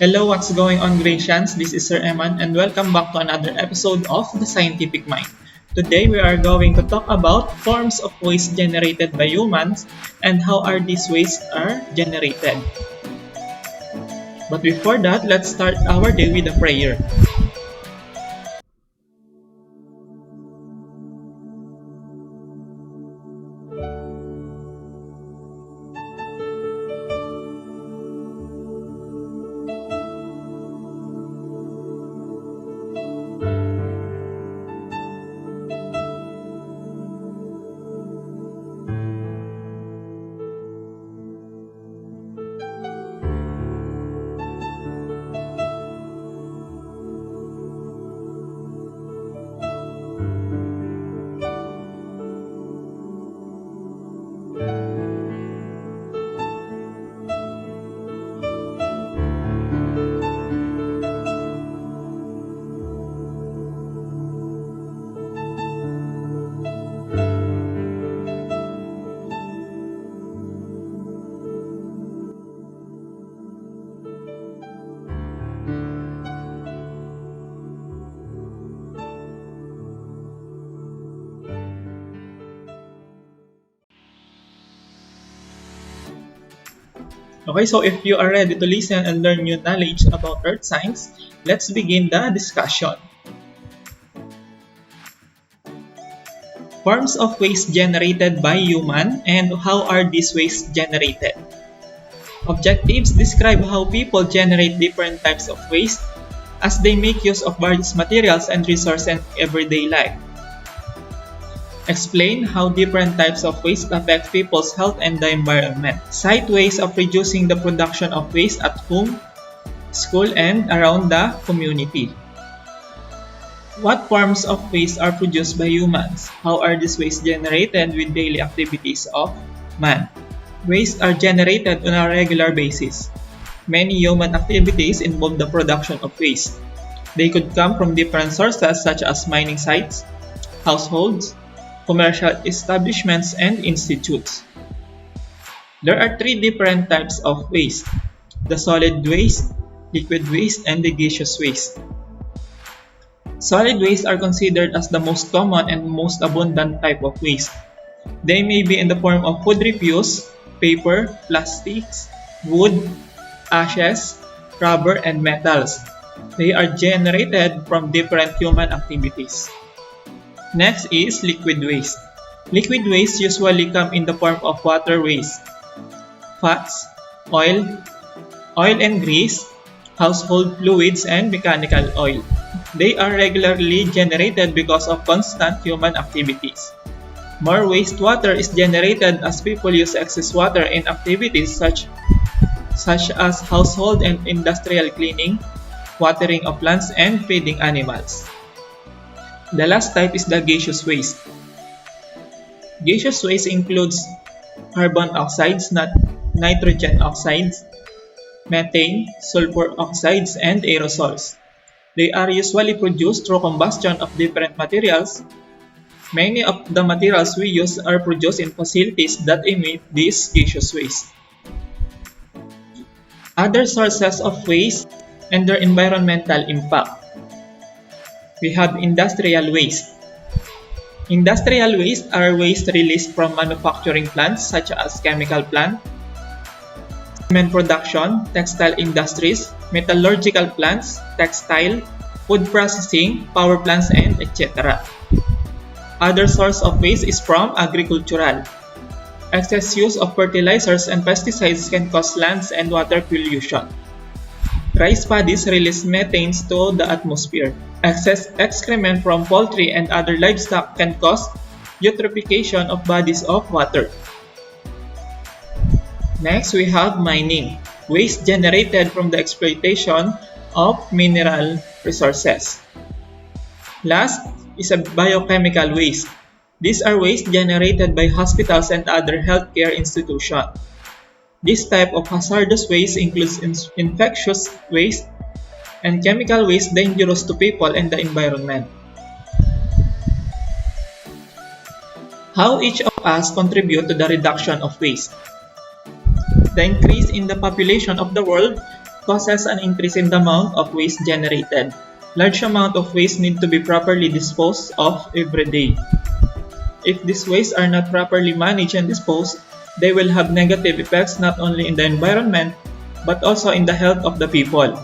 Hello, what's going on, Gracians? This is Sir Eman and welcome back to another episode of The Scientific Mind. Today we are going to talk about forms of waste generated by humans and how are these wastes are generated. But before that, let's start our day with a prayer. Okay, so if you are ready to listen and learn new knowledge about Earth science, let's begin the discussion. Forms of waste generated by human and how are these wastes generated? Objectives describe how people generate different types of waste as they make use of various materials and resources in everyday life. Explain how different types of waste affect people's health and the environment. Cite ways of reducing the production of waste at home, school, and around the community. What forms of waste are produced by humans? How are these wastes generated with daily activities of man? Wastes are generated on a regular basis. Many human activities involve the production of waste. They could come from different sources such as mining sites, households, commercial establishments, and institutes. There are three different types of waste: the solid waste, liquid waste, and the gaseous waste. Solid waste are considered as the most common and most abundant type of waste. They may be in the form of food refuse, paper, plastics, wood, ashes, rubber, and metals. They are generated from different human activities. Next is liquid waste. Liquid waste usually come in the form of water waste, fats, oil and grease, household fluids, and mechanical oil. They are regularly generated because of constant human activities. More wastewater is generated as people use excess water in activities such as household and industrial cleaning, watering of plants, and feeding animals. The last type is the gaseous waste. Gaseous waste includes carbon oxides, nitrogen oxides, methane, sulfur oxides, and aerosols. They are usually produced through combustion of different materials. Many of the materials we use are produced in facilities that emit this gaseous waste. Other sources of waste and their environmental impact. We have industrial waste. Industrial waste are waste released from manufacturing plants such as chemical plant, cement production, textile industries, metallurgical plants, textile, food processing, power plants, and etc. Other source of waste is from agricultural. Excess use of fertilizers and pesticides can cause lands and water pollution. Rice paddies release methane to the atmosphere. Excess excrement from poultry and other livestock can cause eutrophication of bodies of water. Next, we have mining. Waste generated from the exploitation of mineral resources. Last is a biochemical waste. These are waste generated by hospitals and other healthcare institutions. This type of hazardous waste includes infectious waste and chemical waste dangerous to people and the environment. How each of us contribute to the reduction of waste. The increase in the population of the world causes an increase in the amount of waste generated. Large amount of waste need to be properly disposed of every day. If these wastes are not properly managed and disposed, they will have negative effects not only in the environment but also in the health of the people.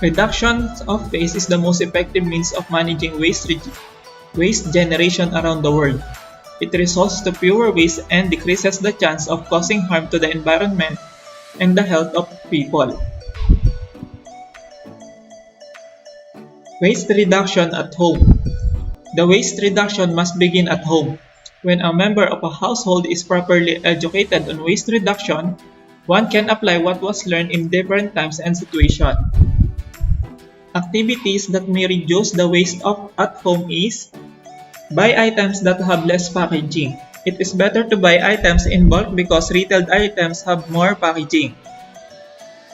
Reduction of waste is the most effective means of managing waste generation around the world. It results to fewer waste and decreases the chance of causing harm to the environment and the health of people. Waste reduction at home. The waste reduction must begin at home. When a member of a household is properly educated on waste reduction, one can apply what was learned in different times and situations. Activities that may reduce the waste at home is buy items that have less packaging. It is better to buy items in bulk because retailed items have more packaging.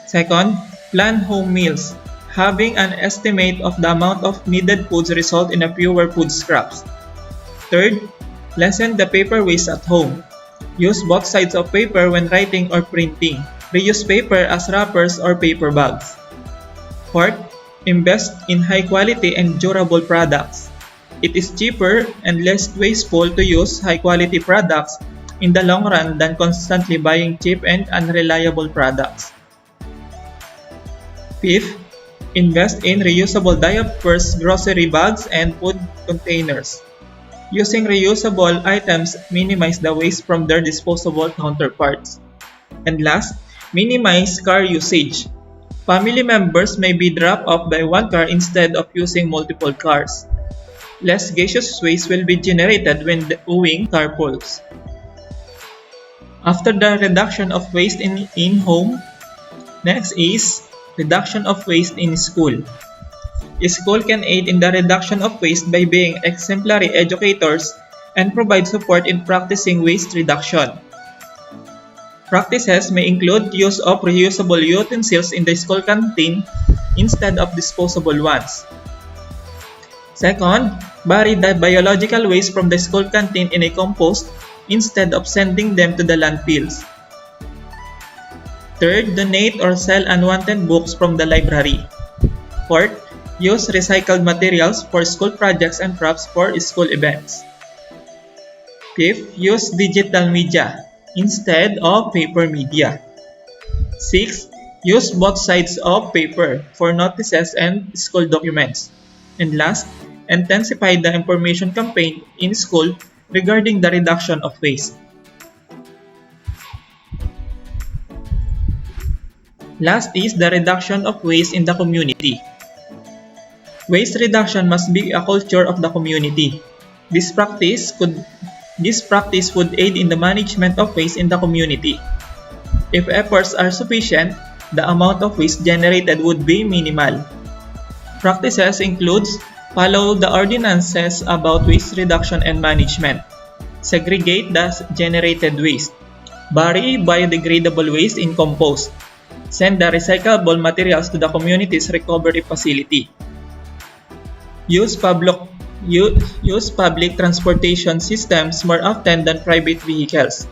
Second, plan home meals. Having an estimate of the amount of needed foods result in a fewer food scraps. Third, lessen the paper waste at home. Use both sides of paper when writing or printing. Reuse paper as wrappers or paper bags. Fourth, invest in high quality and durable products. It is cheaper and less wasteful to use high quality products in the long run than constantly buying cheap and unreliable products. Fifth, invest in reusable diapers, grocery bags, and food containers. Using reusable items minimize the waste from their disposable counterparts. And last, minimize car usage. Family members may be dropped off by one car instead of using multiple cars. Less gaseous waste will be generated when owing carpools. After the reduction of waste in home, next is reduction of waste in school. A school can aid in the reduction of waste by being exemplary educators and provide support in practicing waste reduction. Practices may include use of reusable utensils in the school canteen instead of disposable ones. Second, bury the biological waste from the school canteen in a compost instead of sending them to the landfills. Third, donate or sell unwanted books from the library. Fourth, use recycled materials for school projects and props for school events. Fifth, use digital media instead of paper media. Sixth, use both sides of paper for notices and school documents. And last, intensify the information campaign in school regarding the reduction of waste. Last is the reduction of waste in the community. Waste reduction must be a culture of the community. This practice would aid in the management of waste in the community. If efforts are sufficient, the amount of waste generated would be minimal. Practices includes follow the ordinances about waste reduction and management. Segregate the generated waste. Bury biodegradable waste in compost. Send the recyclable materials to the community's recovery facility. Use public transportation systems more often than private vehicles.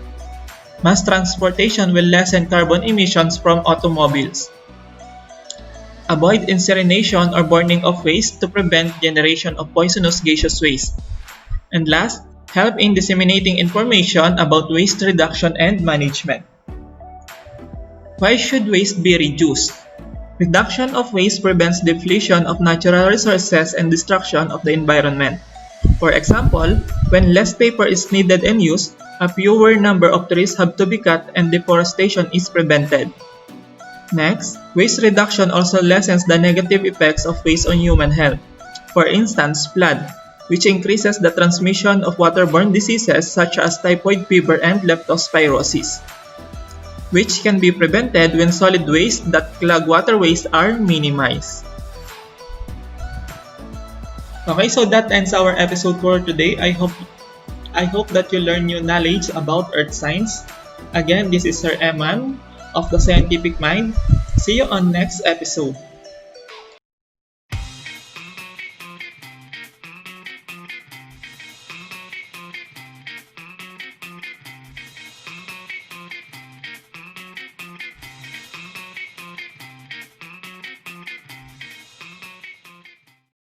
Mass transportation will lessen carbon emissions from automobiles. Avoid incineration or burning of waste to prevent generation of poisonous gaseous waste. And last, help in disseminating information about waste reduction and management. Why should waste be reduced? Reduction of waste prevents depletion of natural resources and destruction of the environment. For example, when less paper is needed and used, a fewer number of trees have to be cut and deforestation is prevented. Next, waste reduction also lessens the negative effects of waste on human health. For instance, flood, which increases the transmission of waterborne diseases such as typhoid fever and leptospirosis, which can be prevented when solid waste that clog waterways are minimized. Okay, so that ends our episode for today. I hope that you learn new knowledge about earth science. Again, this is Sir Eman of the Scientific Mind. See you on next episode.